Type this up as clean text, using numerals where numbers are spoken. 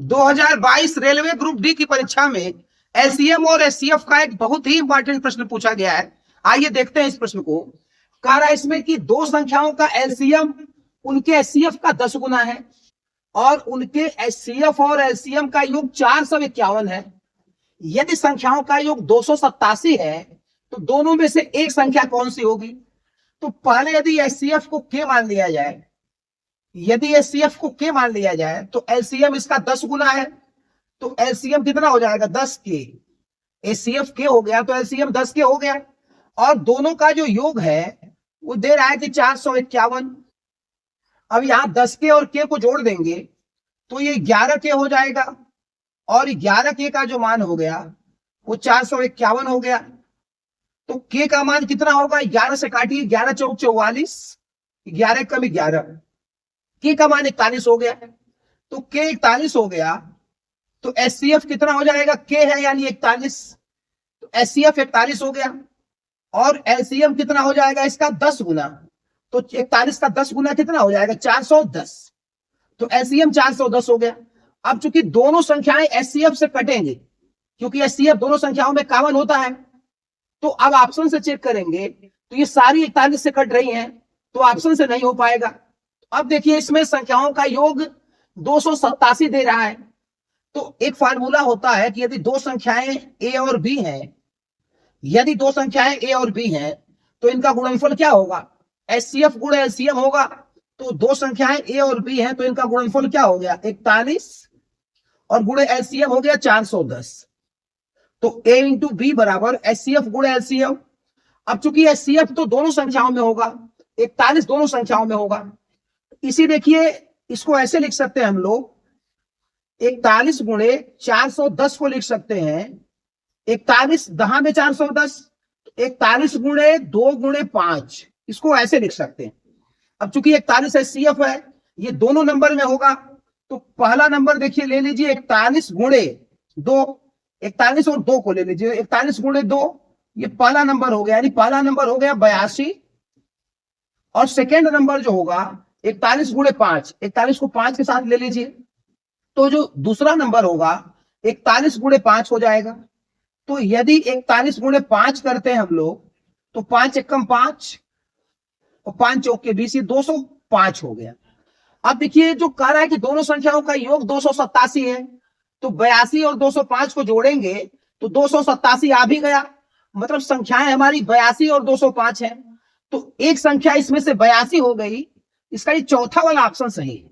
2022 railway group D की परीक्षा में एलसीएम और एचसीएफ का एक बहुत ही इंपॉर्टेंट प्रश्न पूछा गया है। आइए देखते हैं इस प्रश्न को। कह रहा है इसमें कि दो संख्याओं का एलसीएम उनके एचसीएफ का 10 गुना है और उनके एचसीएफ और एलसीएम का योग 451 है। यदि संख्याओं का योग 287 है तो दोनों में से एक संख्या कौन सी होगी? तो पहले यदि एचसीएफ को के मान लिया जाए, यदि एचसीएफ को के मान लिया जाए तो एलसीएम इसका 10 गुना है, तो एलसीएम कितना हो जाएगा? 10 के। एचसीएफ के हो गया तो एलसीएम 10 के हो गया और दोनों का जो योग है वो दे रहा है कि 451। अब यहां 10 के और के को जोड़ देंगे तो ये 11 के हो जाएगा और 11 के का जो मान हो गया वो 451 हो गया। तो के का मान कितना होगा? 11 से काटिए, 11 चौक 44, 11 कम 11, के का मान 41 हो गया। तो के 41 हो गया तो एचसीएफ कितना हो जाएगा? के है यानी 41, तो एचसीएफ 41 हो गया और एलसीएम कितना हो जाएगा इसका? 10 गुना। तो 41 का 10 गुना कितना हो जाएगा? 410। तो एलसीएम 410 हो गया। अब चूंकि दोनों संख्याएं एचसीएफ से कटेंगे, क्योंकि एचसीएफ दोनों संख्याओं में कॉमन होता है, तो अब ऑप्शन से चेक करेंगे तो ये सारी 41 से कट रही हैं, तो ऑप्शन से नहीं हो पाएगा। अब देखिए इसमें संख्याओं का योग 287 दे रहा है। तो एक फार्मूला होता है कि यदि दो संख्याएं ए और बी हैं, यदि दो संख्याएं ए और बी हैं तो इनका गुणनफल क्या होगा? एचसीएफ गुणे एलसीएम होगा। तो दो संख्याएं ए और बी हैं तो इनका गुणनफल क्या हो गया? 41 और गुणे एलसीएम हो गया 410। तो ए इंटू बी बराबर एचसीएफ गुणे एलसीएम। अब चूंकि एचसीएफ तो दोनों संख्याओं में होगा, 41 दोनों संख्याओं में होगा, इसी देखिए इसको ऐसे लिख सकते हैं हम लोग, 41 गुणे 410 को लिख सकते हैं 41 दहा में 410, 41 गुणे 2 गुणे 5, इसको ऐसे लिख सकते हैं। अब चूंकि 41 एचसीएफ है, ये दोनों नंबर में होगा, तो पहला नंबर देखिए ले लीजिए 41 गुणे 2, 41 और 2 को ले लीजिए, 41 गुणे 2 ये पहला नंबर हो गया, यानी पहला नंबर हो गया 82 और सेकेंड नंबर जो होगा 41 गुणे 5, 41 को 5 के साथ ले लीजिए, तो जो दूसरा नंबर होगा 41 गुणे 5 हो जाएगा। तो यदि 41 गुणे 5 करते हैं हम लोग तो 5 एकम 5 और 5 चौक के 20, ये 205 हो गया। अब देखिए जो कह रहा है कि दोनों संख्याओं का योग 287 है, तो 82 और 205 को जोड़ेंगे तो 287 आ भी गया, मतलब संख्याएं हमारी 82 और 205 है। तो एक संख्या इसमें से 82 हो गई, इसका ये चौथा वाला ऑप्शन सही है।